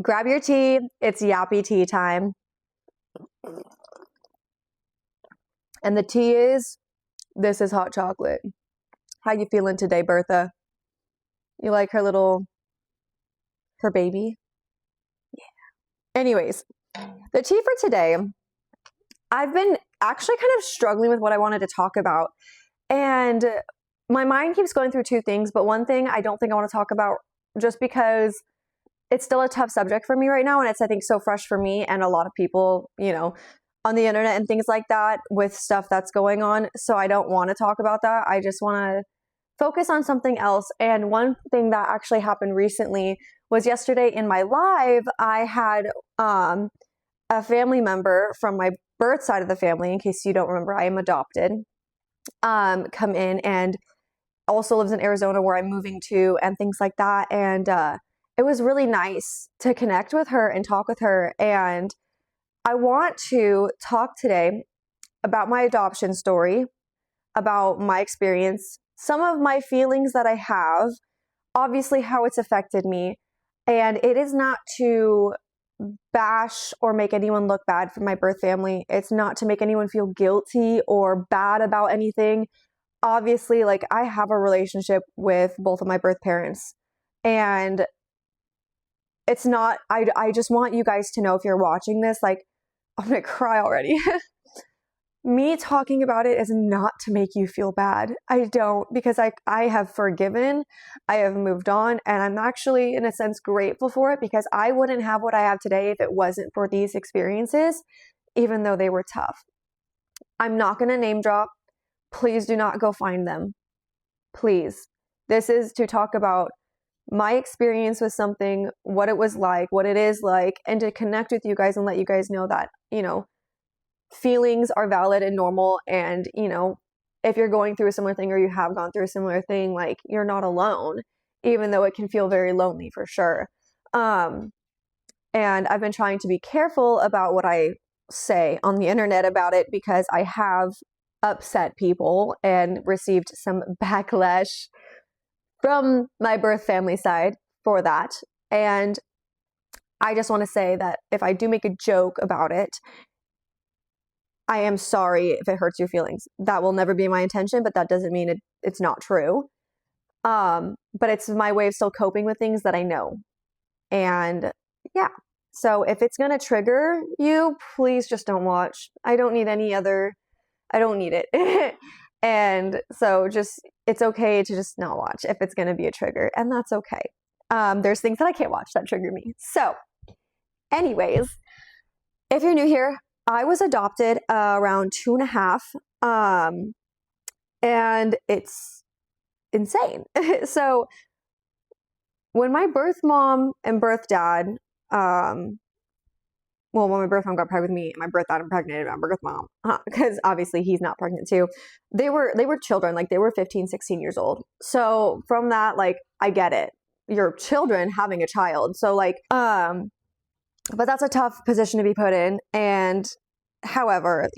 Grab your tea. It's Yappy tea time. And the tea is, this is hot chocolate. How you feeling today, Bertha? You like her baby? Yeah. Anyways, the tea for today, I've been actually kind of struggling with what I wanted to talk about. And my mind keeps going through two things, but one thing I don't think I want to talk about just because it's still a tough subject for me right now. And it's, I think, so fresh for me and a lot of people, on the internet and things like that with stuff that's going on. So I don't want to talk about that. I just want to focus on something else. And one thing that actually happened recently was yesterday in my live, I had a family member from my birth side of the family, in case you don't remember, I am adopted, come in and also lives in Arizona where I'm moving to and things like that. And it was really nice to connect with her and talk with her. And I want to talk today about my adoption story, about my experience, some of my feelings that I have, obviously how it's affected me. And it is not to bash or make anyone look bad for my birth family. It's not to make anyone feel guilty or bad about anything. Obviously, I have a relationship with both of my birth parents, and it's not, I just want you guys to know, if you're watching this, I'm gonna cry already. Me talking about it is not to make you feel bad. I don't, because I have forgiven, I have moved on, and I'm actually, in a sense, grateful for it, because I wouldn't have what I have today if it wasn't for these experiences, even though they were tough. I'm not gonna name drop. Please do not go find them. Please. This is to talk about my experience with something, what it was like, what it is like, and to connect with you guys and let you guys know that, feelings are valid and normal. And, if you're going through a similar thing or you have gone through a similar thing, you're not alone, even though it can feel very lonely for sure. And I've been trying to be careful about what I say on the internet about it, because I have upset people and received some backlash from my birth family side for that. And I just want to say that if I do make a joke about it, I am sorry if it hurts your feelings. That will never be my intention, but that doesn't mean it's not true. But it's my way of still coping with things that I know. And yeah, so if it's going to trigger you, please just don't watch. I don't need it. And so it's okay to just not watch if it's going to be a trigger, and that's okay. There's things that I can't watch that trigger me. So anyways, if you're new here, I was adopted around 2.5, and it's insane. So when my birth mom and birth dad, when my birth mom got pregnant with me, my birth dad impregnated my birth mom, because obviously he's not pregnant too. They were children, they were 15, 16 years old. So from that, I get it. You're children having a child. So but that's a tough position to be put in. And however,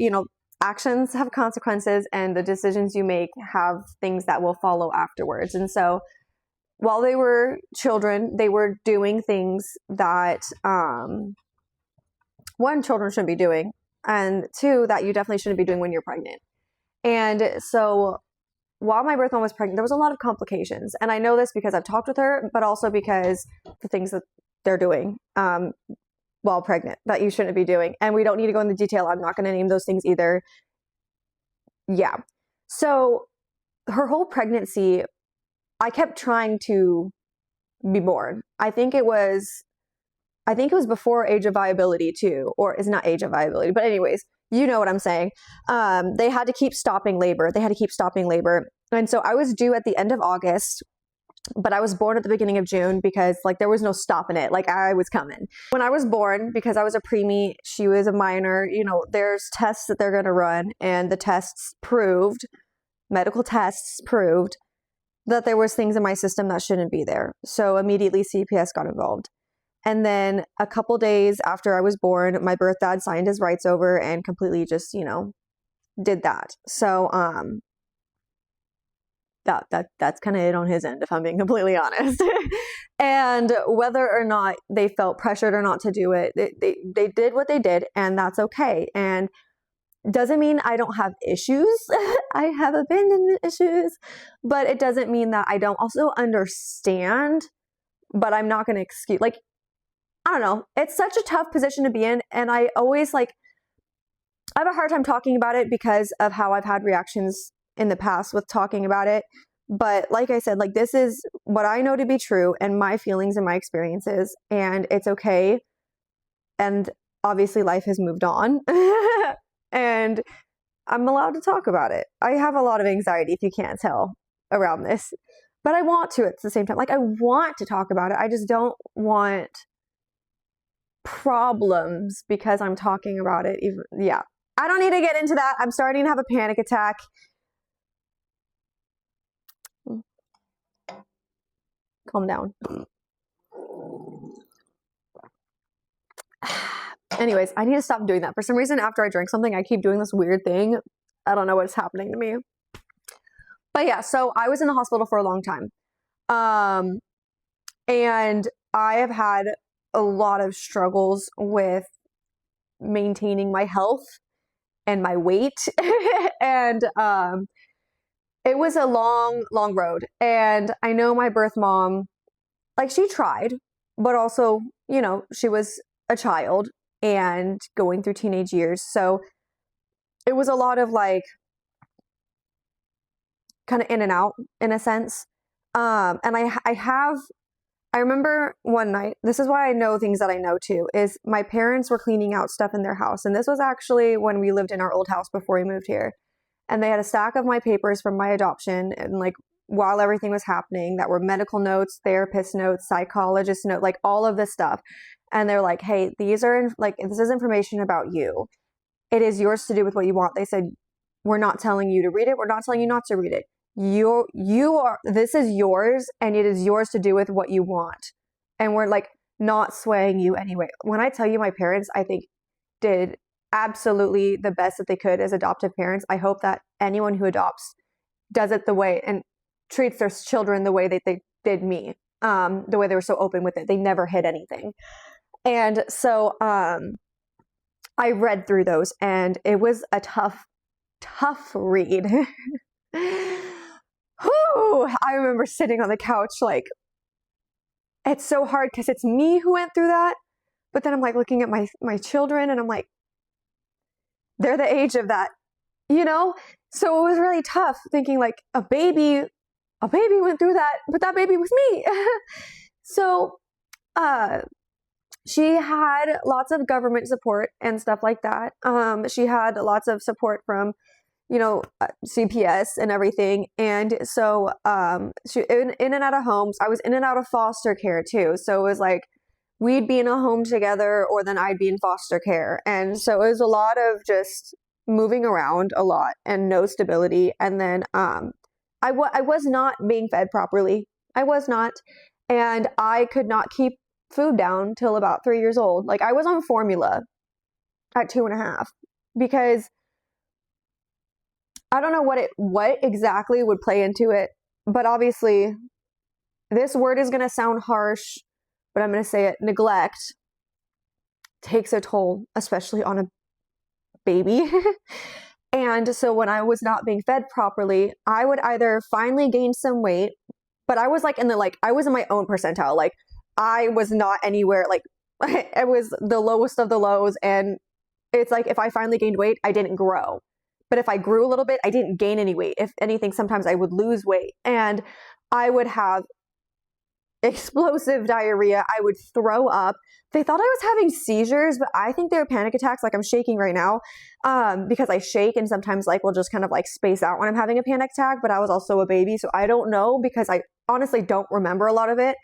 actions have consequences, and the decisions you make have things that will follow afterwards. And so while they were children, they were doing things that, one, children shouldn't be doing, and two, that you definitely shouldn't be doing when you're pregnant. And so while my birth mom was pregnant, there was a lot of complications. And I know this because I've talked with her, but also because the things that they're doing while pregnant that you shouldn't be doing. And we don't need to go into detail. I'm not going to name those things either. Yeah. So her whole pregnancy, I kept trying to be born. I think it was before age of viability too, or is not age of viability, but anyways, you know what I'm saying. They had to keep stopping labor. And so I was due at the end of August, but I was born at the beginning of June because there was no stopping it. I was coming. When I was born, because I was a preemie, she was a minor, there's tests that they're going to run, and the medical tests proved that there was things in my system that shouldn't be there. So immediately CPS got involved. And then a couple days after I was born, my birth dad signed his rights over and completely just, did that. So, that's kind of it on his end, if I'm being completely honest. And whether or not they felt pressured or not to do it, they did what they did, and that's okay. And doesn't mean I don't have issues. I have abandonment issues, but it doesn't mean that I don't also understand, but I'm not going to excuse, like, I don't know. It's such a tough position to be in. And I always I have a hard time talking about it because of how I've had reactions in the past with talking about it. But like I said, like, this is what I know to be true and my feelings and my experiences, and it's okay. And obviously life has moved on and I'm allowed to talk about it. I have a lot of anxiety, if you can't tell, around this, but I want to at the same time. Like, I want to talk about it. I just don't want problems because I'm talking about it. Yeah. I don't need to get into that. I'm starting to have a panic attack. Calm down. Anyways, I need to stop doing that. For some reason, after I drink something, I keep doing this weird thing. I don't know what's happening to me. But yeah, so I was in the hospital for a long time. And I have had a lot of struggles with maintaining my health and my weight. And it was a long, long road. And I know my birth mom, like, she tried, but also, you know, she was a child and going through teenage years. So it was a lot of like kind of in and out in a sense. And I remember one night, this is why I know things that I know too, is my parents were cleaning out stuff in their house. And this was actually when we lived in our old house before we moved here. And they had a stack of my papers from my adoption. And like, while everything was happening, that were medical notes, therapist notes, psychologist note, like all of this stuff. And they're like, hey, these are this is information about you. It is yours to do with what you want. They said, we're not telling you to read it. We're not telling you not to read it. This is yours, and it is yours to do with what you want. And we're like not swaying you anyway. When I tell you, my parents, I think, did absolutely the best that they could as adoptive parents. I hope that anyone who adopts does it the way and treats their children the way that they did me. The way they were so open with it. They never hid anything. And so I read through those, and it was a tough read. Whew, I remember sitting on the couch like, it's so hard because it's me who went through that. But then I'm like looking at my children, and I'm like, they're the age of that, you know? So it was really tough thinking like a baby went through that, but that baby was me. So she had lots of government support and stuff like that. She had lots of support from, you know, CPS and everything. And so she in and out of homes. I was in and out of foster care too. So it was like we'd be in a home together, or then I'd be in foster care. And so it was a lot of just moving around a lot and no stability. And then I was not being fed properly. I was not. And I could not keep food down till about 3 years old. Like, I was on formula at 2.5 because I don't know what exactly would play into it, but obviously this word is going to sound harsh, but I'm going to say it. Neglect takes a toll, especially on a baby. And so when I was not being fed properly, I would either finally gain some weight, but I was like I was in my own percentile. Like, I was not anywhere, like it was the lowest of the lows. And it's like, if I finally gained weight, I didn't grow. But if I grew a little bit, I didn't gain any weight. If anything, sometimes I would lose weight, and I would have explosive diarrhea. I would throw up. They thought I was having seizures, but I think they were panic attacks. Like, I'm shaking right now because I shake, and sometimes like will just kind of like space out when I'm having a panic attack. But I was also a baby, so I don't know, because I honestly don't remember a lot of it.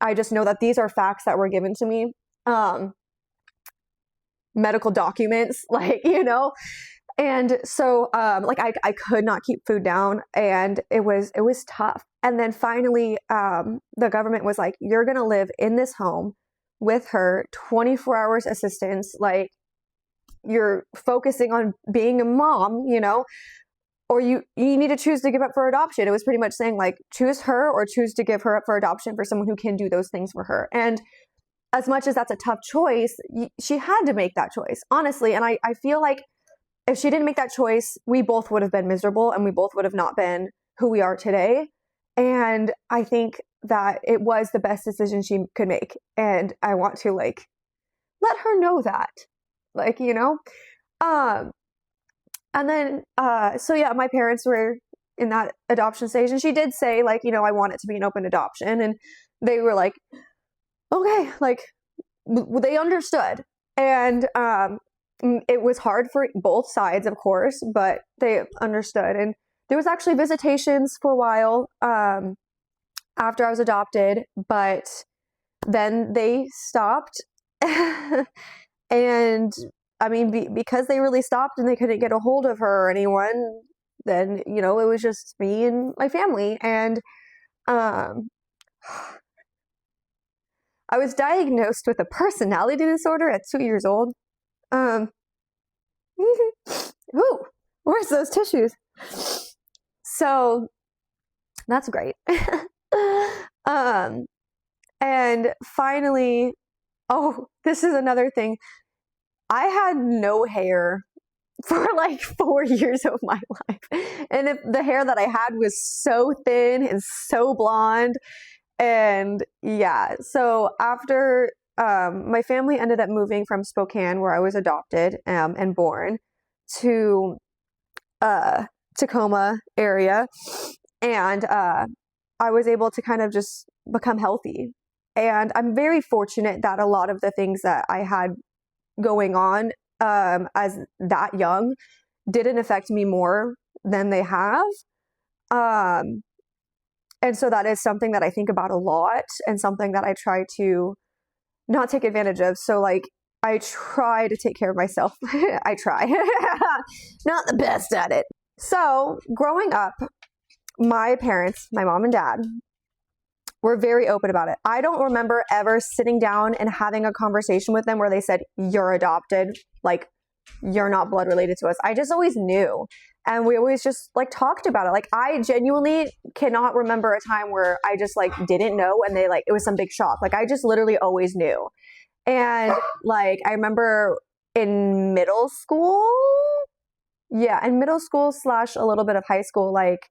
I just know that these are facts that were given to me. Medical documents, like, you know. And so like I could not keep food down, and it was tough. And then finally the government was like, you're going to live in this home with her, 24 hours assistance, like you're focusing on being a mom, you know, or you need to choose to give up for adoption. It was pretty much saying like, choose her or choose to give her up for adoption for someone who can do those things for her. And as much as that's a tough choice, she had to make that choice, honestly. And I feel like if she didn't make that choice, we both would have been miserable and we both would have not been who we are today. And I think that it was the best decision she could make. And I want to like, let her know that, like, you know? And then, so yeah, my parents were in that adoption stage, and she did say like, you know, I want it to be an open adoption. And they were like, okay, like they understood. And, it was hard for both sides, of course, but they understood. And there was actually visitations for a while, after I was adopted, but then they stopped. And I mean, because they really stopped and they couldn't get a hold of her or anyone, then, you know, it was just me and my family. And I was diagnosed with a personality disorder at 2 years old. Ooh, where's those tissues? So that's great. And finally, oh, this is another thing. I had no hair for like 4 years of my life. And the hair that I had was so thin and so blonde. And yeah, so after my family ended up moving from Spokane, where I was adopted and born, to Tacoma area. And I was able to kind of just become healthy. And I'm very fortunate that a lot of the things that I had going on as that young didn't affect me more than they have. And so that is something that I think about a lot, and something that I try to not take advantage of. So like, I try to take care of myself. I try. Not the best at it. So growing up, my parents, my mom and dad, were very open about it. I don't remember ever sitting down and having a conversation with them where they said, you're adopted, like, you're not blood related to us. I just always knew. And we always just like talked about it. Like, I genuinely cannot remember a time where I just like didn't know and they like, it was some big shock. Like, I just literally always knew. And like, I remember in middle school, in middle school / a little bit of high school, like,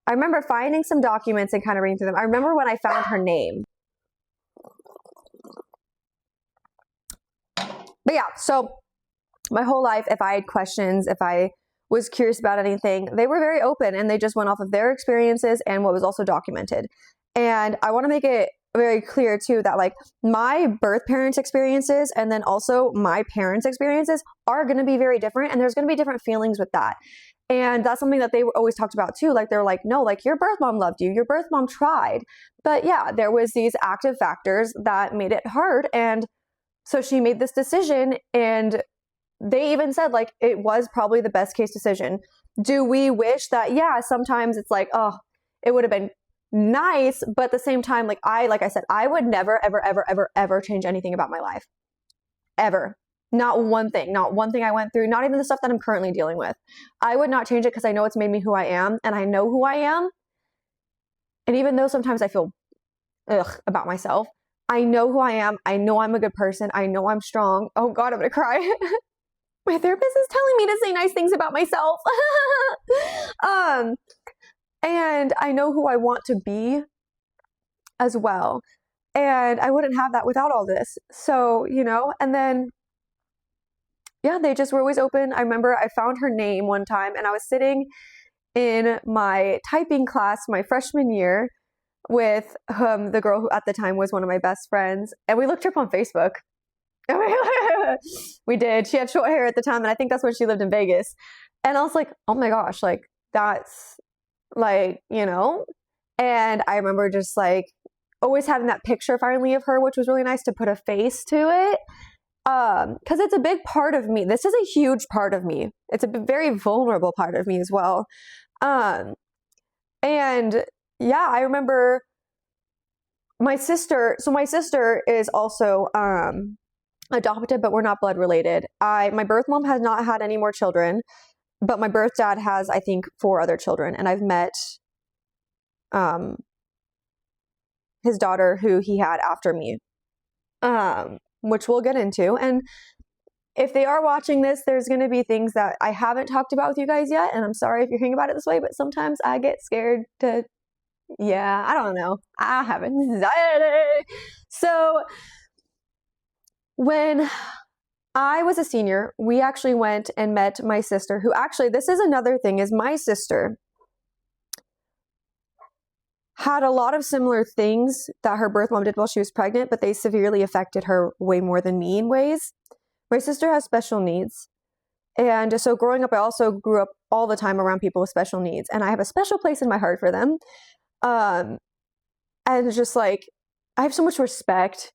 I remember finding some documents and kind of reading through them. I remember when I found her name. But yeah, so my whole life, if I had questions, if I was curious about anything, they were very open, and they just went off of their experiences and what was also documented. And I want to make it very clear too that like my birth parents' experiences and then also my parents' experiences are going to be very different, and there's going to be different feelings with that. And that's something that they always talked about too. Like, they're like, no, like, your birth mom loved you. Your birth mom tried. But yeah, there was these active factors that made it hard. And so she made this decision, and they even said like, it was probably the best case decision. Do we wish that? Yeah, sometimes it's like, oh, it would have been nice. But at the same time, like I said, I would never, ever, ever, ever, ever change anything about my life. Ever. Not one thing I went through, not even the stuff that I'm currently dealing with. I would not change it because I know it's made me who I am, and I know who I am. And even though sometimes I feel about myself, I know who I am. I know I'm a good person. I know I'm strong. Oh God, I'm going to cry. My therapist is telling me to say nice things about myself. And I know who I want to be as well. And I wouldn't have that without all this. So, you know, and then yeah, they just were always open. I remember I found her name one time, and I was sitting in my typing class my freshman year with the girl who at the time was one of my best friends, and we looked her up on Facebook. We did. She had short hair at the time, and I think that's when she lived in Vegas. And I was like, oh my gosh, like, that's like, you know. And I remember just like always having that picture finally of her, which was really nice to put a face to it. Because it's a big part of me. This is a huge part of me. It's a very vulnerable part of me as well. And yeah, I remember my sister. So my sister is also adopted, but we're not blood related. My birth mom has not had any more children. but my birth dad has, I think, 4 other children, and I've met his daughter who he had after me, which we'll get into. And if they are watching this, there's going to be things that I haven't talked about with you guys yet, and I'm sorry if you're hearing about it this way, but sometimes I get scared to, I don't know. I have anxiety. So when I was a senior, we actually went and met my sister, who actually, this is another thing, is my sister had a lot of similar things that her birth mom did while she was pregnant, but they severely affected her way more than me in ways. My sister has special needs. And so growing up, I also grew up all the time around people with special needs. And I have a special place in my heart for them. And just like, I have so much respect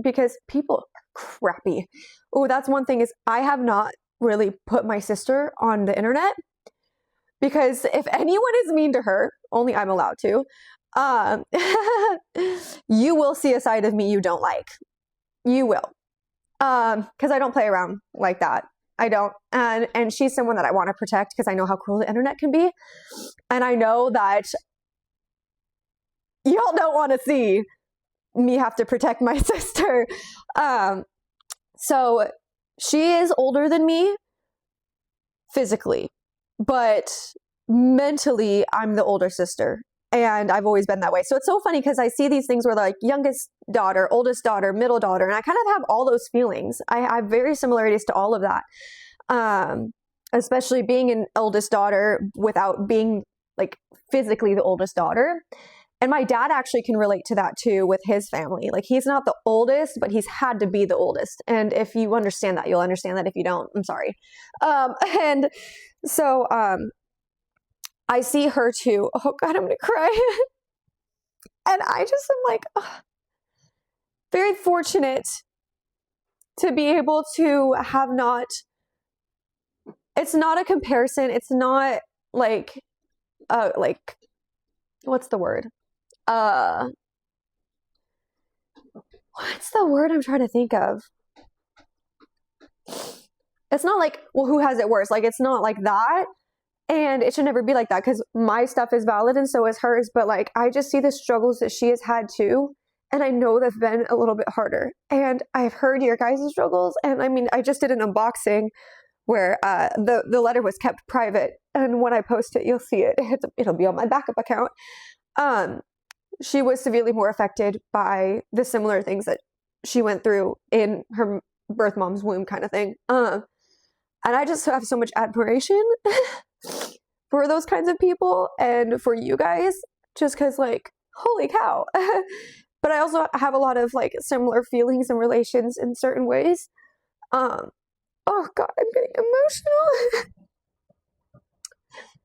because people are crappy. Oh, that's one thing, is I have not really put my sister on the internet, because if anyone is mean to her, only I'm allowed to, you will see a side of me you don't like. You will. Because I don't play around like that. I don't. And she's someone that I want to protect, because I know how cruel the internet can be. And I know that y'all don't want to see me have to protect my sister. So she is older than me physically, but mentally I'm the older sister. And I've always been that way. So it's so funny, because I see these things where like youngest daughter, oldest daughter, middle daughter, and I kind of have all those feelings. I have very similarities to all of that. Especially being an eldest daughter without being like physically the oldest daughter. And my dad actually can relate to that too with his family. Like, he's not the oldest, but he's had to be the oldest. And if you understand that, you'll understand that. If you don't, I'm sorry. And so, I see her too. Oh God, I'm going to cry. And I just am like, very fortunate to be able to have not, it's not a comparison. It's not like, what's the word? What's the word I'm trying to think of? It's not like, well, who has it worse? Like, it's not like that. And it should never be like that, because my stuff is valid and so is hers. But like, I just see the struggles that she has had too. And I know they've been a little bit harder. And I've heard your guys' struggles. And I mean, I just did an unboxing where the letter was kept private. And when I post it, you'll see it. It'll be on my backup account. She was severely more affected by the similar things that she went through in her birth mom's womb, kind of thing. And I just have so much admiration for those kinds of people and for you guys, just because, like, holy cow. But I also have a lot of like similar feelings and relations in certain ways. Oh God, I'm getting emotional.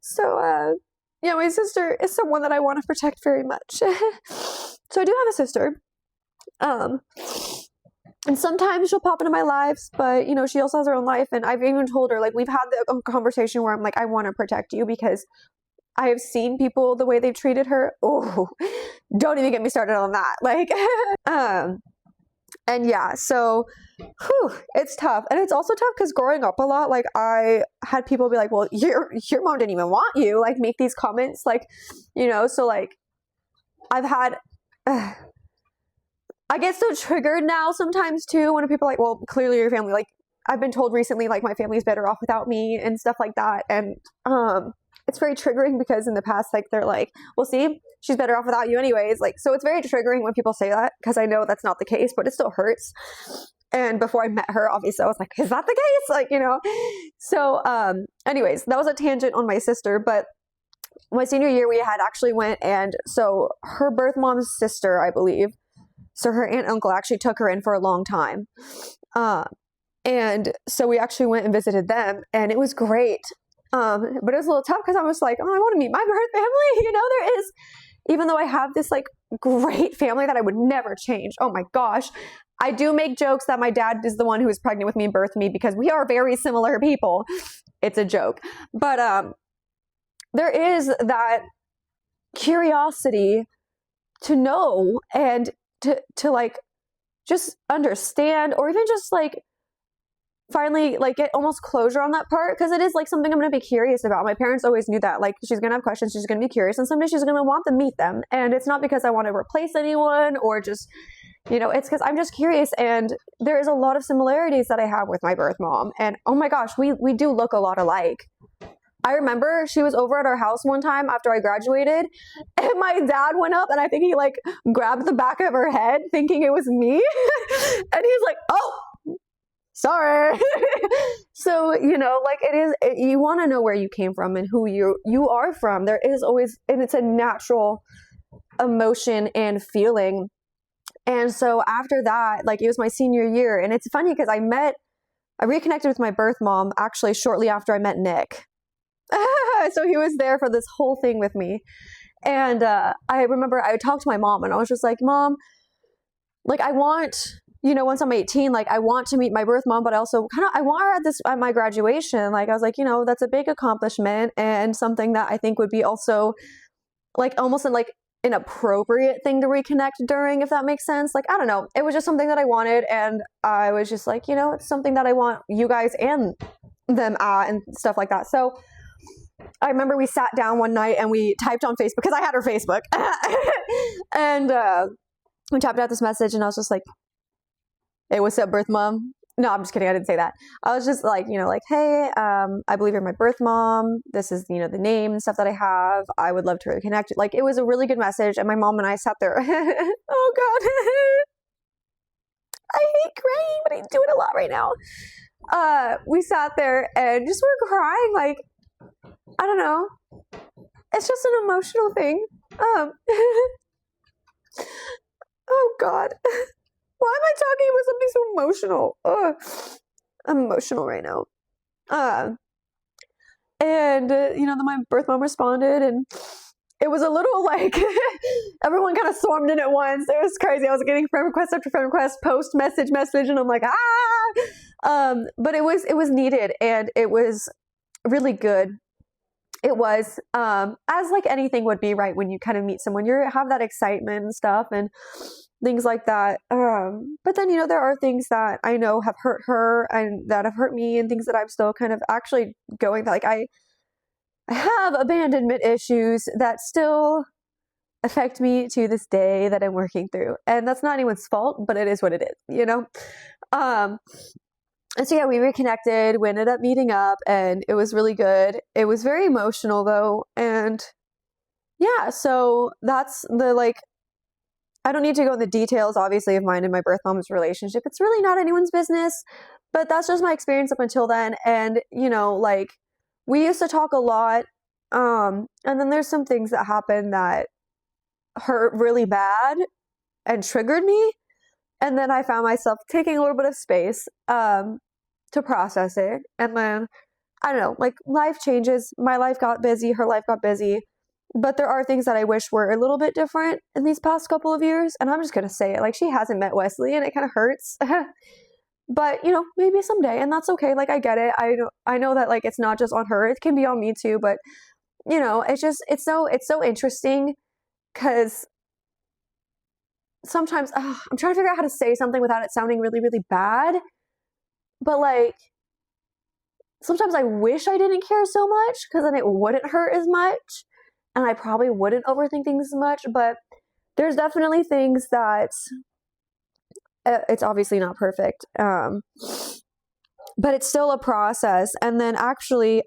So, yeah, my sister is someone that I want to protect very much. So I do have a sister. And sometimes she'll pop into my lives, but, you know, she also has her own life. And I've even told her, like, we've had the conversation where I'm like, I want to protect you because I have seen people, the way they've treated her. Oh, don't even get me started on that. Like, and yeah, so, it's tough. And it's also tough because growing up a lot, like, I had people be like, well, your mom didn't even want you, like, make these comments, like, you know, so, like, I've had, I get so triggered now sometimes too when people are like, well, clearly your family, like, I've been told recently, like, my family's better off without me and stuff like that. And it's very triggering because in the past, like, they're like, well, see, she's better off without you anyways. Like, so it's very triggering when people say that because I know that's not the case, but it still hurts. And before I met her, obviously, I was like, is that the case? Like, you know? So anyways, that was a tangent on my sister. But my senior year, we had actually went, and so her birth mom's sister, I believe, so her aunt and uncle actually took her in for a long time. And so we actually went and visited them, and it was great. But it was a little tough because I was like, oh, I want to meet my birth family. You know, there is, even though I have this like great family that I would never change. Oh my gosh. I do make jokes that my dad is the one who was pregnant with me and birthed me because we are very similar people. It's a joke. But there is that curiosity to know and to like just understand, or even just like finally like get almost closure on that part, because it is like something I'm going to be curious about. My parents always knew that, like, she's going to have questions, she's going to be curious, and someday she's going to want to meet them. And it's not because I want to replace anyone or just, it's because I'm just curious. And there is a lot of similarities that I have with my birth mom. And oh my gosh, we do look a lot alike. I remember she was over at our house one time after I graduated, and my dad went up and I think he like grabbed the back of her head thinking it was me. And he's like, oh, sorry. So, like you want to know where you came from and who you are from. There is always, and it's a natural emotion and feeling. And so after that, like, it was my senior year, and it's funny because I reconnected with my birth mom actually shortly after I met Nick. So he was there for this whole thing with me. And I remember I talked to my mom and I was just like, Mom, like, I want, once I'm 18, like, I want to meet my birth mom, but I also I want her at my graduation. Like, I was like, that's a big accomplishment and something that I think would be also like almost like an appropriate thing to reconnect during, if that makes sense. Like, I don't know. It was just something that I wanted. And I was just like, it's something that I want you guys and them at and stuff like that. So I remember we sat down one night and we typed on Facebook, because I had her Facebook. And we typed out this message, and I was just like, hey, what's up, birth mom? No, I'm just kidding. I didn't say that. I was just like, like, hey, I believe you're my birth mom. This is, the name and stuff that I have. I would love to reconnect. Like, it was a really good message. And my mom and I sat there. Oh God. I hate crying, but I do it a lot right now. We sat there and just were crying. Like, I don't know. It's just an emotional thing. Oh God. Why am I talking about something so emotional? I'm emotional right now. And then my birth mom responded, and it was a little like everyone kind of swarmed in at once. It was crazy. I was getting friend request after friend request, post message, and I'm like, but it was needed, and it was really good. It was, as like anything would be, right? When you kind of meet someone, you have that excitement and stuff and things like that. But then, there are things that I know have hurt her and that have hurt me, and things that I'm still kind of actually going through. Like, I have abandonment issues that still affect me to this day that I'm working through. And that's not anyone's fault, but it is what it is, And so, yeah, we reconnected, we ended up meeting up, and it was really good. It was very emotional though. And yeah, so that's I don't need to go into details, obviously, of mine and my birth mom's relationship. It's really not anyone's business, but that's just my experience up until then. And, like, we used to talk a lot. And then there's some things that happened that hurt really bad and triggered me. And then I found myself taking a little bit of space, to process it. And then, I don't know, like, life changes. My life got busy. Her life got busy. But there are things that I wish were a little bit different in these past couple of years. And I'm just going to say it. Like, she hasn't met Wesley, and it kind of hurts. But, maybe someday. And that's okay. Like, I get it. I know that, like, it's not just on her. It can be on me too. But, it's so interesting, because sometimes I'm trying to figure out how to say something without it sounding really, really bad. But, like, sometimes I wish I didn't care so much, because then it wouldn't hurt as much. And I probably wouldn't overthink things as much. But there's definitely things that it's obviously not perfect. But it's still a process. And then actually,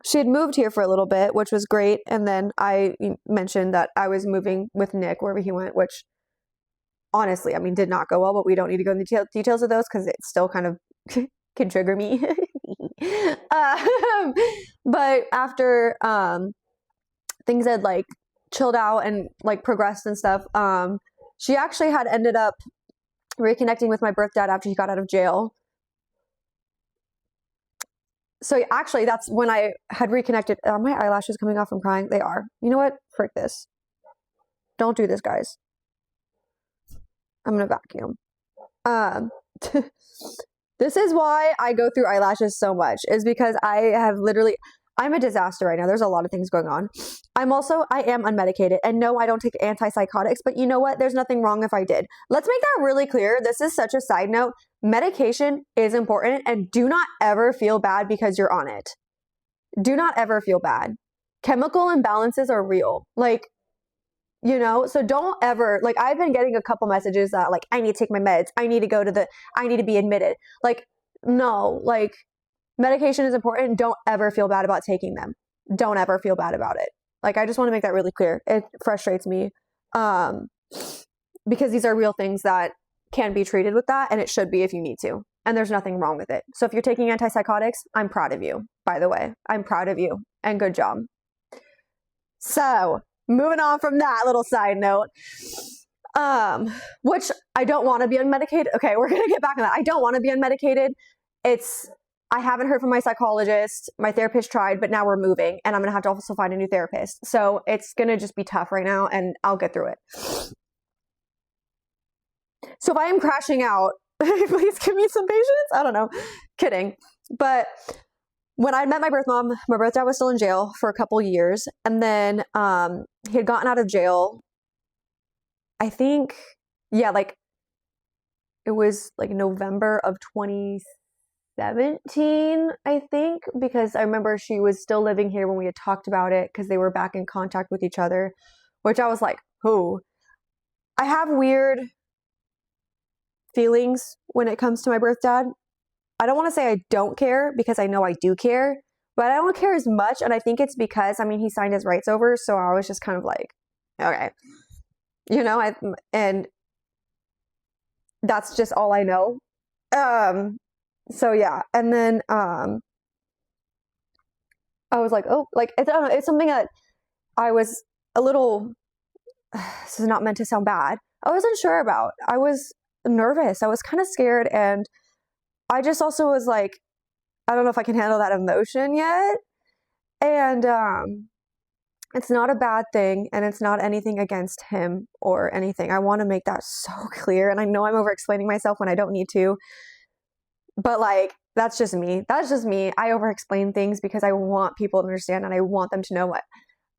she had moved here for a little bit, which was great. And then I mentioned that I was moving with Nick wherever he went, which honestly, did not go well, but we don't need to go into the details of those, because it still kind of can trigger me. But after things had like chilled out and like progressed and stuff, she actually had ended up reconnecting with my birth dad after he got out of jail. So actually, that's when I had reconnected. Are my eyelashes coming off from crying? They are. You know what? Frick this. Don't do this, guys. I'm going to vacuum. This is why I go through eyelashes so much, is because I have literally, I'm a disaster right now. There's a lot of things going on. I am unmedicated. And no, I don't take antipsychotics, but you know what? There's nothing wrong if I did. Let's make that really clear. This is such a side note. Medication is important, and do not ever feel bad because you're on it. Do not ever feel bad. Chemical imbalances are real. Like, so don't ever, like, I've been getting a couple messages that like, I need to take my meds. I need to be admitted. Like, no, like, medication is important. Don't ever feel bad about taking them. Don't ever feel bad about it. Like, I just want to make that really clear. It frustrates me because these are real things that can be treated with that, and it should be if you need to. And there's nothing wrong with it. So if you're taking antipsychotics, I'm proud of you, by the way. I'm proud of you, and good job. So moving on from that little side note, which I don't want to be unmedicated. Okay, we're going to get back on that. I don't want to be unmedicated. I haven't heard from my psychologist. My therapist tried, but now we're moving, and I'm going to have to also find a new therapist. So it's going to just be tough right now, and I'll get through it. So if I am crashing out, please give me some patience. I don't know. Kidding. But when I met my birth mom, my birth dad was still in jail for a couple years. And then he had gotten out of jail, I think, like it was like November of 2017, I think, because I remember she was still living here when we had talked about it because they were back in contact with each other, which I was like, oh, I have weird feelings when it comes to my birth dad. I don't want to say I don't care because I know I do care, but I don't care as much. And I think it's because, he signed his rights over. So I was just kind of like, okay, and that's just all I know. So yeah. And then, I was like, oh, like, I don't know, it's something that I was a little, this is not meant to sound bad, I wasn't sure about. I was nervous. I was kind of scared. And I just also was like, I don't know if I can handle that emotion yet. And it's not a bad thing, and it's not anything against him or anything. I want to make that so clear. And I know I'm over explaining myself when I don't need to, but like, that's just me. That's just me. I over explain things because I want people to understand, and I want them to know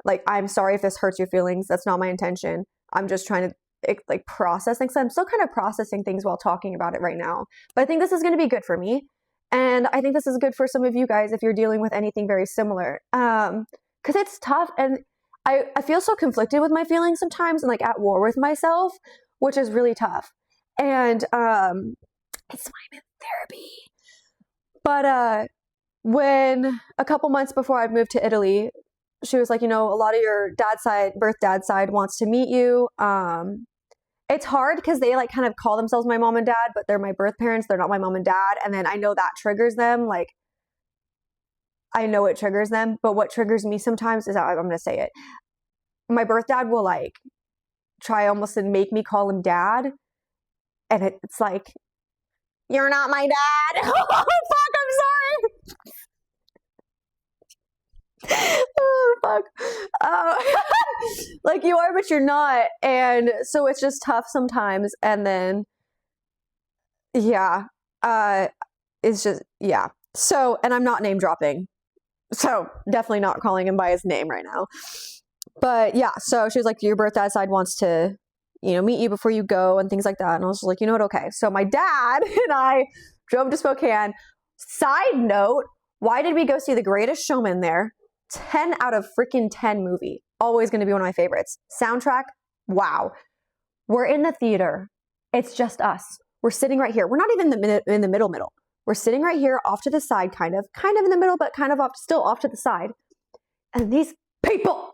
like, I'm sorry if this hurts your feelings. That's not my intention. I'm just trying to like process things. I'm still kind of processing things while talking about it right now, but I think this is going to be good for me. And I think this is good for some of you guys if you're dealing with anything very similar. Cause it's tough. And I feel so conflicted with my feelings sometimes, and like at war with myself, which is really tough. And, it's why I'm in therapy. But, when a couple months before I moved to Italy, she was like, a lot of your birth dad side wants to meet you. It's hard because they like kind of call themselves my mom and dad, but they're my birth parents. They're not my mom and dad. And then I know that triggers them. Like, I know it triggers them, but what triggers me sometimes is, I'm going to say it. My birth dad will like try almost to make me call him dad. And it's like, you're not my dad. Oh, fuck, I'm sorry. Oh, fuck. Like, you are, but you're not. And so it's just tough sometimes. And then, yeah, it's just, yeah. So, and I'm not name dropping. So definitely not calling him by his name right now. But yeah, so she was like, your birth dad side wants to, meet you before you go and things like that. And I was like, you know what? Okay. So my dad and I drove to Spokane. Side note, why did we go see The Greatest Showman there? 10 out of freaking 10 movie. Always going to be one of my favorites. Soundtrack, wow. We're in the theater. It's just us. We're sitting right here. We're not even in the middle. We're sitting right here off to the side, kind of in the middle, but kind of still off to the side. And these people,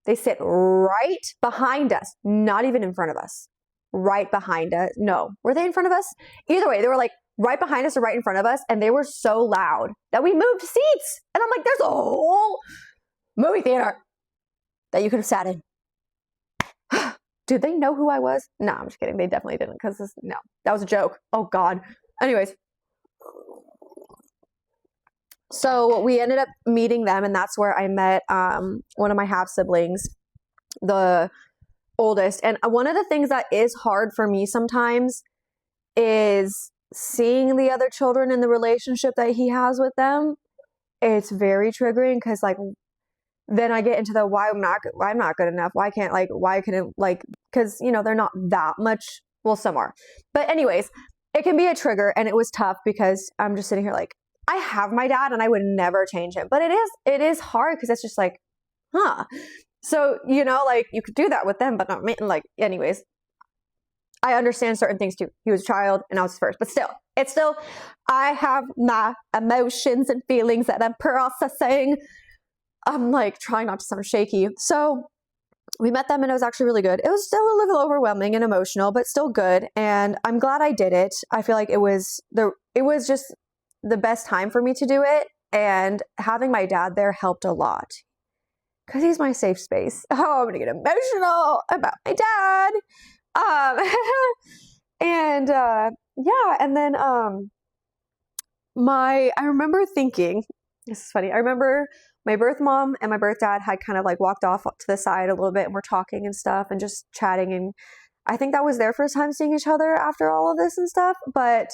they sit right behind us, not even in front of us, right behind us. No, were they in front of us? Either way, they were like right behind us or right in front of us. And they were so loud that we moved seats. And I'm like, there's a whole movie theater that you could have sat in. Did they know who I was? No, I'm just kidding. They definitely didn't, because no, that was a joke. Oh God. Anyways. So we ended up meeting them, and that's where I met one of my half siblings, the oldest. And one of the things that is hard for me sometimes is seeing the other children in the relationship that he has with them. it's very triggering because like then I get into the why I'm not good enough. Why couldn't like, because you know, they're not that much. Well, some are. But anyways, it can be a trigger, and it was tough because I'm just sitting here like, I have my dad and I would never change him. But it is hard because it's just like, huh. So, you know, like you could do that with them, but not me. Like, anyways, I understand certain things too. He was a child and I was his first, but still, I have my emotions and feelings that I'm processing. I'm like trying not to sound shaky. So we met them and it was actually really good. It was still a little overwhelming and emotional, but still good. And I'm glad I did it. I feel like it was just the best time for me to do it. And having my dad there helped a lot because he's my safe space. Oh, I'm going to get emotional about my dad. Yeah. And then, I remember thinking, this is funny. I remember my birth mom and my birth dad had kind of like walked off to the side a little bit and we're talking and stuff and just chatting. And I think that was their first time seeing each other after all of this and stuff. But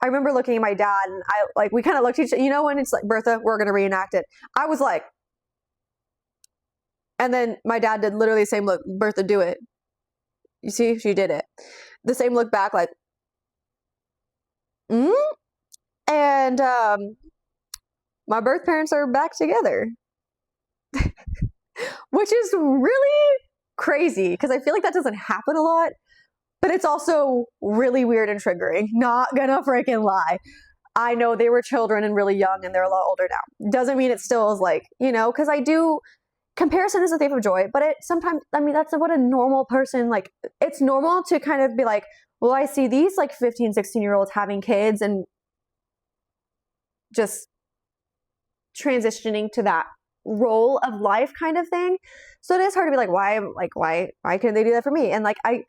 I remember looking at my dad and we kind of looked at each other, you know, when it's like, Bertha, we're going to reenact it. I was like, and then my dad did literally the same look, Bertha, do it. You see, she did it. The same look back like, And my birth parents are back together, which is really crazy because I feel like that doesn't happen a lot, but it's also really weird and triggering. Not gonna freaking lie. I know they were children and really young and they're a lot older now. Doesn't mean it still is like, you know, because comparison is a thief of joy, but sometimes, I mean, that's what a normal person, like, it's normal to kind of be like, well, I see these like 15, 16-year-olds having kids and just transitioning to that role of life kind of thing. So it is hard to be like, why couldn't they do that for me? And like, no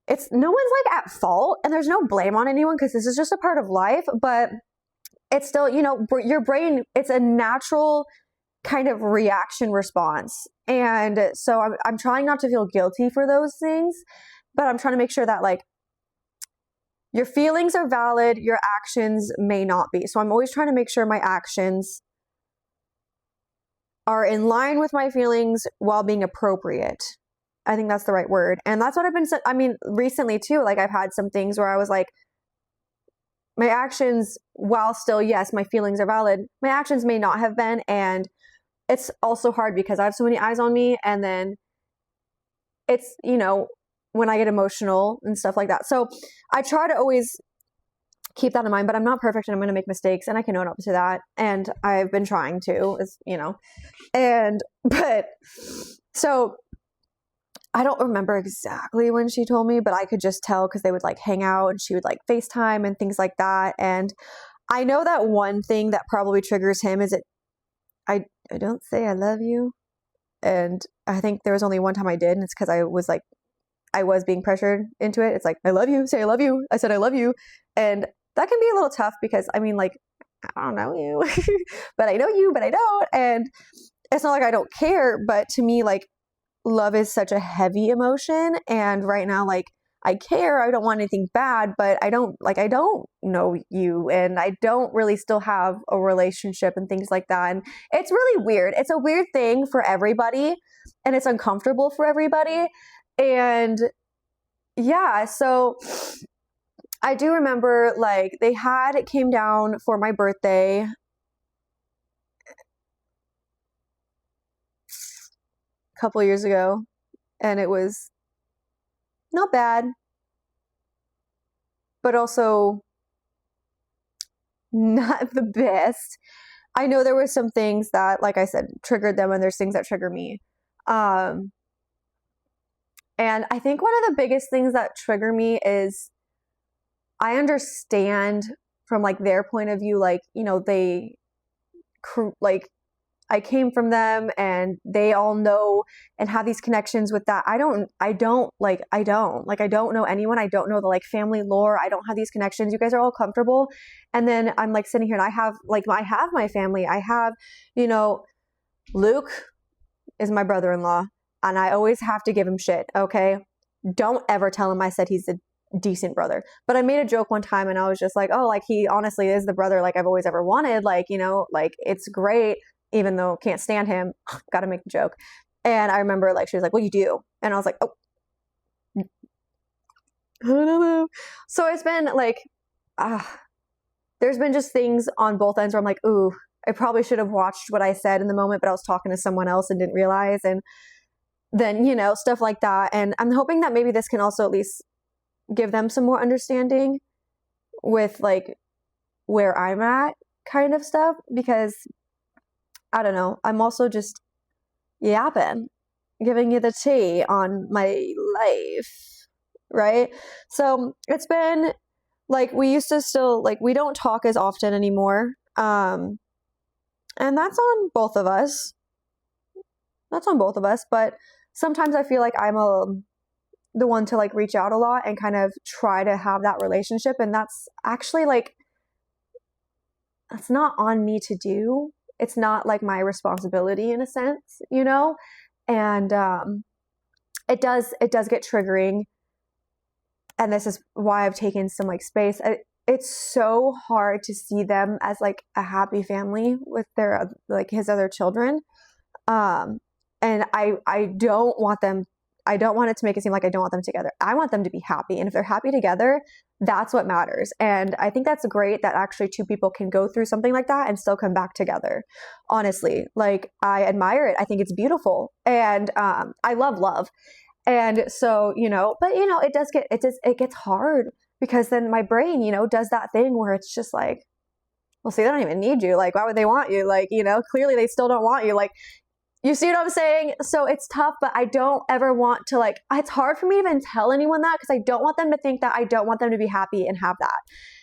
one's like at fault and there's no blame on anyone because this is just a part of life, but it's still, you know, your brain, it's a natural kind of reaction response. And so I'm trying not to feel guilty for those things, but I'm trying to make sure that like your feelings are valid, your actions may not be. So I'm always trying to make sure my actions are in line with my feelings while being appropriate. I think that's the right word. And that's what I've been, recently too, like I've had some things where I was like, my actions, while still, yes, my feelings are valid, my actions may not have been. And it's also hard because I have so many eyes on me. And then it's, you know, when I get emotional and stuff like that. So I try to always keep that in mind, but I'm not perfect and I'm going to make mistakes and I can own up to that. And I've been trying to, but so I don't remember exactly when she told me, but I could just tell because they would like hang out and she would like FaceTime and things like that. And I know that one thing that probably triggers him is I don't say I love you. And I think there was only one time I did, and it's because I was being pressured into it. It's like, I love you, say I love you. I said I love you. And that can be a little tough because I don't know you, but I know you, but I don't. And it's not like I don't care, but to me, like, love is such a heavy emotion. And right now, like, I care, I don't want anything bad, but I don't know you and I don't really still have a relationship and things like that. And it's really weird. It's a weird thing for everybody and it's uncomfortable for everybody. And yeah, so I do remember like it came down for my birthday a couple years ago and it was not bad, but also not the best. I know there were some things that, like I said, triggered them and there's things that trigger me. And I think one of the biggest things that trigger me is I understand from like their point of view, like, you know, I came from them and they all know and have these connections with that. I don't know anyone. I don't know the like family lore. I don't have these connections. You guys are all comfortable. And then I'm like sitting here and I have my family. I have, you know, Luke is my brother-in-law and I always have to give him shit. Okay. Don't ever tell him I said he's decent brother. But I made a joke one time and I was just like, oh, like he honestly is the brother like I've always ever wanted. Like, you know, like it's great, even though can't stand him. Got to make the joke. And I remember like, she was like, well, you do. And I was like, oh, I don't know. So it's been like, there's been just things on both ends where I'm like, ooh, I probably should have watched what I said in the moment, but I was talking to someone else and didn't realize. And then, you know, stuff like that. And I'm hoping that maybe this can also at least give them some more understanding with like where I'm at kind of stuff, because I don't know, I'm also just yapping, giving you the tea on my life, right? So it's been like, we used to still, like, we don't talk as often anymore. And that's on both of us. But sometimes I feel like I'm the one to like reach out a lot and kind of try to have that relationship. And that's actually like, that's not on me to do. It's not like my responsibility in a sense, you know? And it does get triggering. And this is why I've taken some like space. It's so hard to see them as like a happy family with their, like his other children. And I don't want it to make it seem like I don't want them together. I want them to be happy. And if they're happy together, that's what matters. And I think that's great that actually two people can go through something like that and still come back together. Honestly, like I admire it. I think it's beautiful. And I love love. And so, you know, but you know, it gets hard because then my brain, you know, does that thing where it's just like, well, see, they don't even need you. Like, why would they want you? Like, you know, clearly they still don't want you. Like, you see what I'm saying? So it's tough, but I don't ever want to like, it's hard for me to even tell anyone that because I don't want them to think that I don't want them to be happy and have that.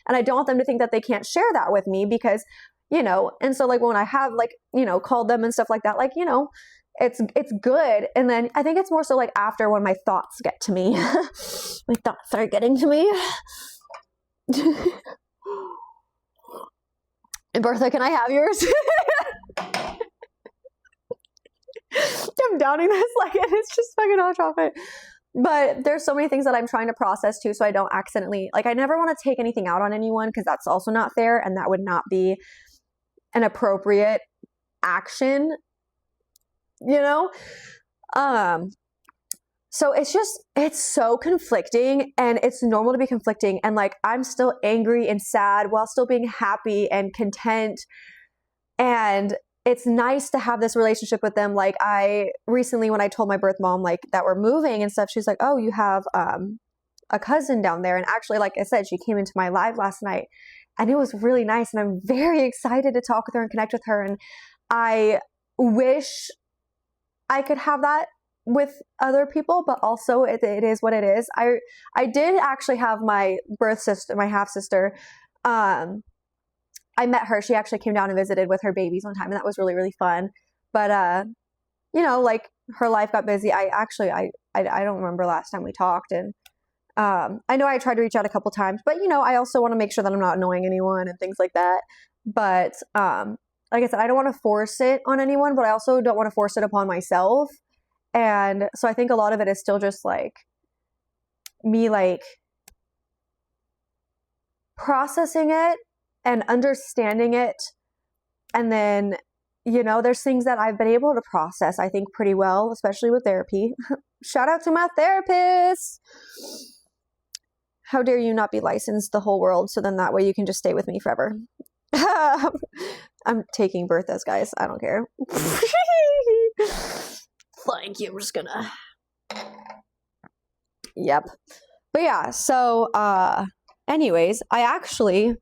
And I don't want them to think that they can't share that with me because, you know, and so like when I have like, you know, called them and stuff like that, like, you know, it's good. And then I think it's more so like after when my thoughts get to me, my thoughts are getting to me. And Bertha, can I have yours? I'm downing this like it's just fucking hot chocolate. But there's so many things that I'm trying to process too, so I don't accidentally, like I never want to take anything out on anyone because that's also not fair and that would not be an appropriate action, you know? So it's so conflicting and it's normal to be conflicting. And like, I'm still angry and sad while still being happy and content. And it's nice to have this relationship with them. Like I recently, when I told my birth mom, like that we're moving and stuff, she's like, oh, you have, a cousin down there. And actually, like I said, she came into my live last night and it was really nice. And I'm very excited to talk with her and connect with her. And I wish I could have that with other people, but also it is what it is. I did actually have my birth sister, my half sister. I met her. She actually came down and visited with her babies one time, and that was really, really fun. But you know, like her life got busy. I don't remember last time we talked, and I know I tried to reach out a couple times, but you know, I also want to make sure that I'm not annoying anyone and things like that. But like I said, I don't want to force it on anyone, but I also don't want to force it upon myself. And so I think a lot of it is still just like me like processing it and understanding it. And then, you know, there's things that I've been able to process, I think, pretty well, especially with therapy. Shout out to my therapist. How dare you not be licensed the whole world, so then that way you can just stay with me forever. I'm taking Bertha's, guys. I don't care. Thank you. I'm just gonna. Yep. But yeah, so anyways, I actually,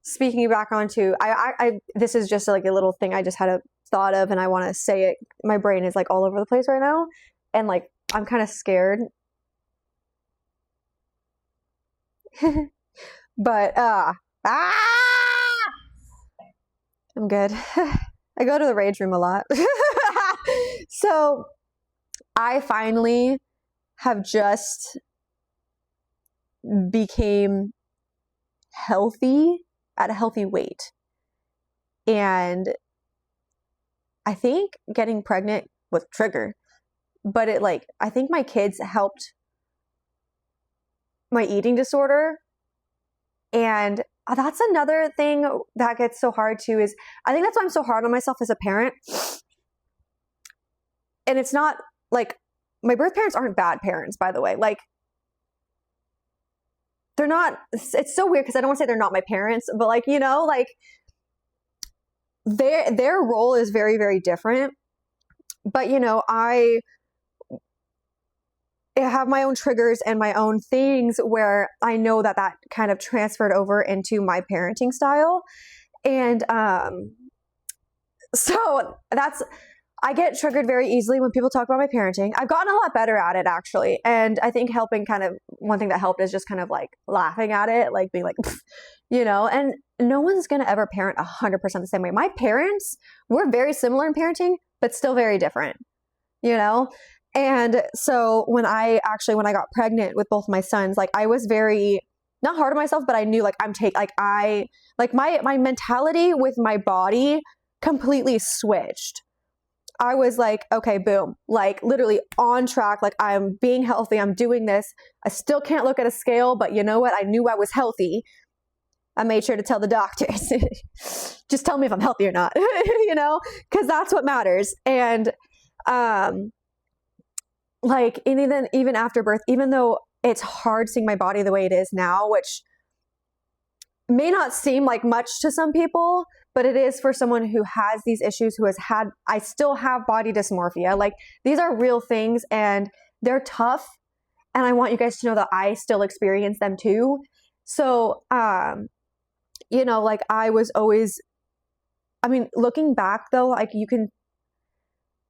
speaking back onto, I this is just like a little thing I just had a thought of and I want to say it. My brain is like all over the place right now. And like, I'm kind of scared. But, I'm good. I go to the rage room a lot. So I finally have just became healthy at a healthy weight. And I think getting pregnant was a trigger, but it like, I think my kids helped my eating disorder. And that's another thing that gets so hard too, is I think that's why I'm so hard on myself as a parent. And it's not like, my birth parents aren't bad parents, by the way. Like, they're not, it's so weird because I don't want to say they're not my parents, but like, you know, like their role is very, very different. But, you know, I have my own triggers and my own things where I know that kind of transferred over into my parenting style. And so I get triggered very easily when people talk about my parenting. I've gotten a lot better at it, actually. And I think one thing that helped is just kind of like laughing at it, like being like, you know, and no one's going to ever parent 100% the same way. My parents were very similar in parenting, but still very different, you know? And so when I got pregnant with both my sons, like I was very, not hard on myself, but I knew like my mentality with my body completely switched. I was like, okay, boom, like literally on track. Like I'm being healthy. I'm doing this. I still can't look at a scale, but you know what? I knew I was healthy. I made sure to tell the doctors, just tell me if I'm healthy or not, you know, cause that's what matters. And, like, and even after birth, even though it's hard seeing my body the way it is now, which may not seem like much to some people, but it is for someone who has these issues, I still have body dysmorphia. Like these are real things and they're tough. And I want you guys to know that I still experience them too. So, you know, like I was always, I mean, looking back though, like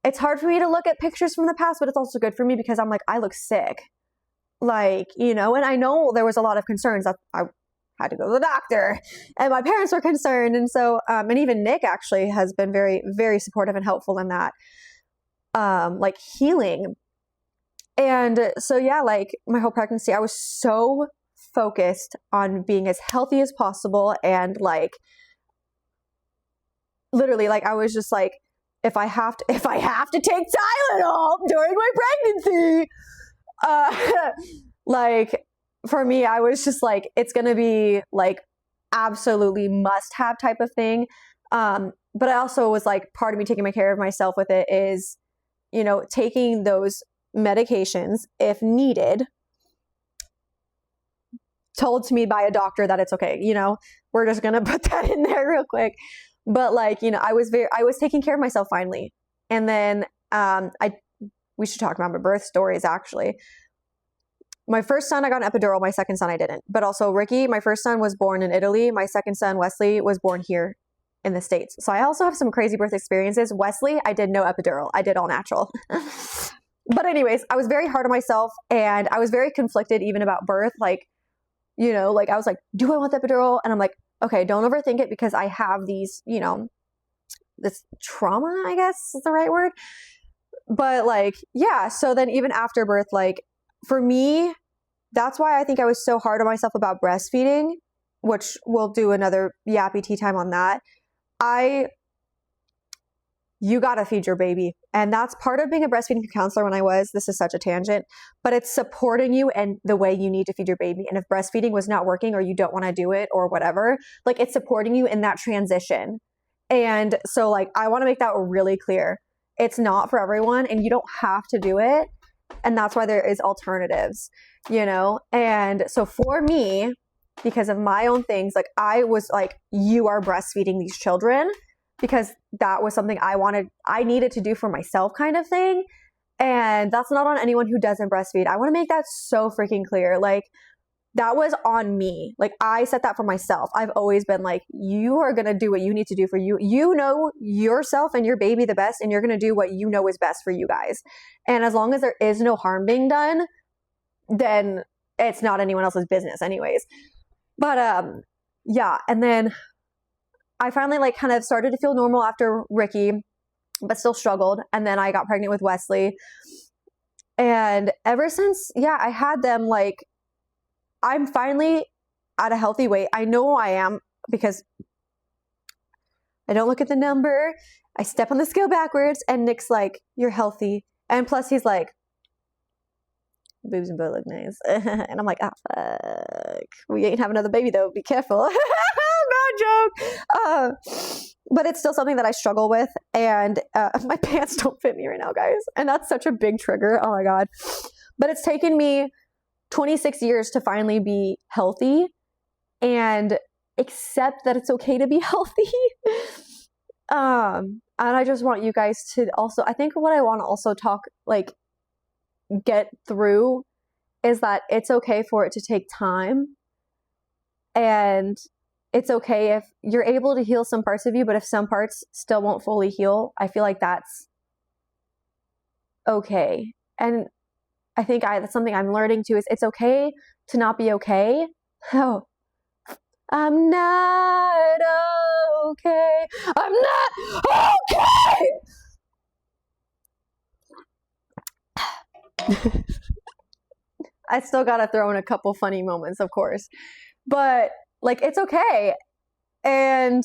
it's hard for me to look at pictures from the past, but it's also good for me because I'm like, I look sick. Like, you know, and I know there was a lot of concerns that I had to go to the doctor and my parents were concerned. And so, and even Nick actually has been very, very supportive and helpful in that, like healing. And so, yeah, like my whole pregnancy, I was so focused on being as healthy as possible. And like, literally, like, I was just like, if I have to take Tylenol during my pregnancy, like for me, I was just like, it's going to be like absolutely must have type of thing. But I also was like, part of me taking care of myself with it is, you know, taking those medications if needed, told to me by a doctor that it's okay. You know, we're just going to put that in there real quick. But like, you know, I was taking care of myself finally. And then, we should talk about my birth stories actually. My first son, I got an epidural. My second son, I didn't. But also Ricky, my first son was born in Italy. My second son, Wesley, was born here in the States. So I also have some crazy birth experiences. Wesley, I did no epidural. I did all natural. But anyways, I was very hard on myself and I was very conflicted even about birth. Like, you know, like I was like, do I want the epidural? And I'm like, okay, don't overthink it because I have these, you know, this trauma, I guess is the right word. But like, yeah. So then even after birth, like for me, that's why I think I was so hard on myself about breastfeeding, which we'll do another Yappy tea time on that. You got to feed your baby. And that's part of being a breastfeeding counselor this is such a tangent, but it's supporting you and the way you need to feed your baby. And if breastfeeding was not working or you don't want to do it or whatever, like it's supporting you in that transition. And so like, I want to make that really clear. It's not for everyone and you don't have to do it. And that's why there is alternatives, you know? And so for me, because of my own things, like I was like, you are breastfeeding these children, because that was something I needed to do for myself kind of thing. And that's not on anyone who doesn't breastfeed. I want to make that so freaking clear. Like that was on me. Like I set that for myself. I've always been like, you are going to do what you need to do for you. You know yourself and your baby the best, and you're going to do what you know is best for you guys. And as long as there is no harm being done, then it's not anyone else's business anyways. But yeah. And then I finally like kind of started to feel normal after Ricky, but still struggled. And then I got pregnant with Wesley. And ever since, yeah, I had them, like, I'm finally at a healthy weight. I know I am because I don't look at the number. I step on the scale backwards and Nick's like, you're healthy. And plus he's like, boobs and butt look nice. And I'm like, ah, fuck. We ain't have another baby though. Be careful. No joke. But it's still something that I struggle with. And my pants don't fit me right now, guys. And that's such a big trigger. Oh my God. But it's taken me 26 years to finally be healthy and accept that it's okay to be healthy. And I just want you guys to also, I think what I want to also get through is that it's okay for it to take time. And it's okay if you're able to heal some parts of you, but if some parts still won't fully heal, I feel like that's okay. And I think that's something I'm learning too, is it's okay to not be okay. Oh, I'm not okay. I'm not okay. I still got to throw in a couple funny moments, of course, but like, it's okay. And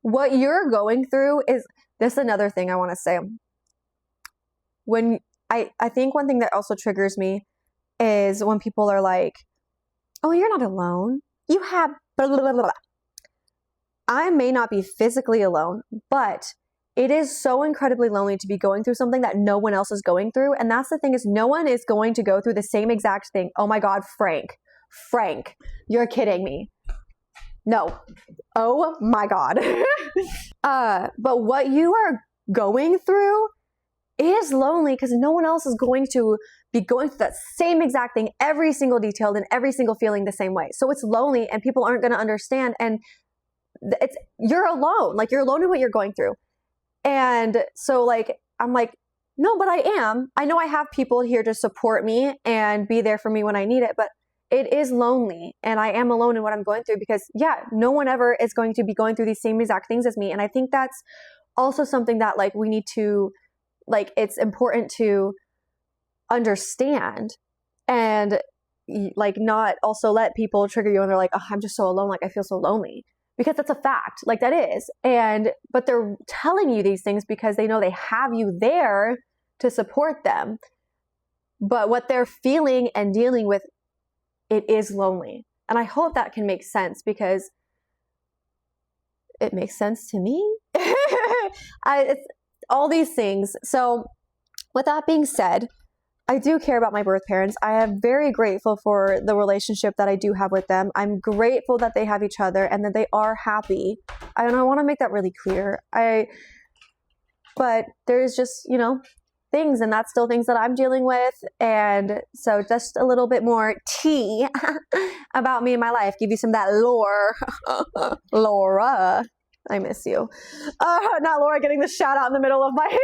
what you're going through is this. Another thing I want to say, when I think one thing that also triggers me is when people are like, oh, you're not alone. You have blah, blah, blah, blah. I may not be physically alone, but it is so incredibly lonely to be going through something that no one else is going through. And that's the thing, is no one is going to go through the same exact thing. Oh my God, Frank, you're kidding me. No. Oh my God. But what you are going through is lonely because no one else is going to be going through that same exact thing, every single detail and every single feeling the same way. So it's lonely and people aren't going to understand. And you're alone. Like, you're alone in what you're going through. And so like, I'm like, no, but I am. I know I have people here to support me and be there for me when I need it, but it is lonely. And I am alone in what I'm going through because no one ever is going to be going through these same exact things as me. And I think that's also something that like we need to, like, it's important to understand and like not also let people trigger you and they're like, oh, I'm just so alone. Like, I feel so lonely, because that's a fact. Like, that is. But they're telling you these things because they know they have you there to support them. But what they're feeling and dealing with, it is lonely. And I hope that can make sense, because it makes sense to me. It's all these things. So with that being said, I do care about my birth parents. I am very grateful for the relationship that I do have with them. I'm grateful that they have each other and that they are happy. I want to make that really clear. But there's just, things, and that's still things that I'm dealing with. And so just a little bit more tea about me and my life. Give you some of that lore. Laura, I miss you. Not Laura getting the shout out in the middle of my...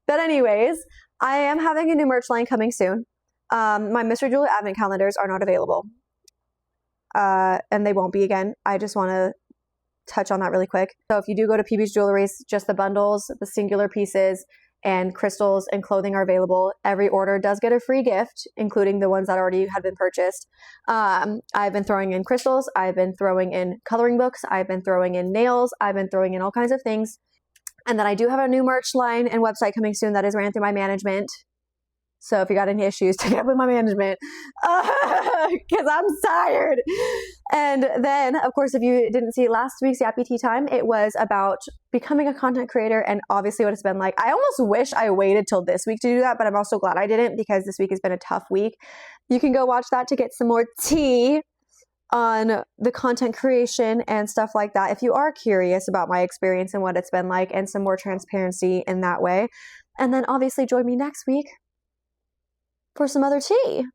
But anyways, I am having a new merch line coming soon. My Mr. Julia advent calendars are not available. And they won't be again. I just want to touch on that really quick. So if you do go to pbsjewelries, just the bundles, the singular pieces, and crystals and clothing are available. Every order does get a free gift, including the ones that already have been purchased. I've been throwing in crystals. I've been throwing in coloring books. I've been throwing in nails. I've been throwing in all kinds of things. And then I do have a new merch line and website coming soon that is ran through my management. So if you got any issues, take it up with my management, because I'm tired. And then, of course, if you didn't see last week's Yappy Teatime, it was about becoming a content creator and obviously what it's been like. I almost wish I waited till this week to do that, but I'm also glad I didn't, because this week has been a tough week. You can go watch that to get some more tea on the content creation and stuff like that if you are curious about my experience and what it's been like, and some more transparency in that way. And then obviously join me next week for some other tea.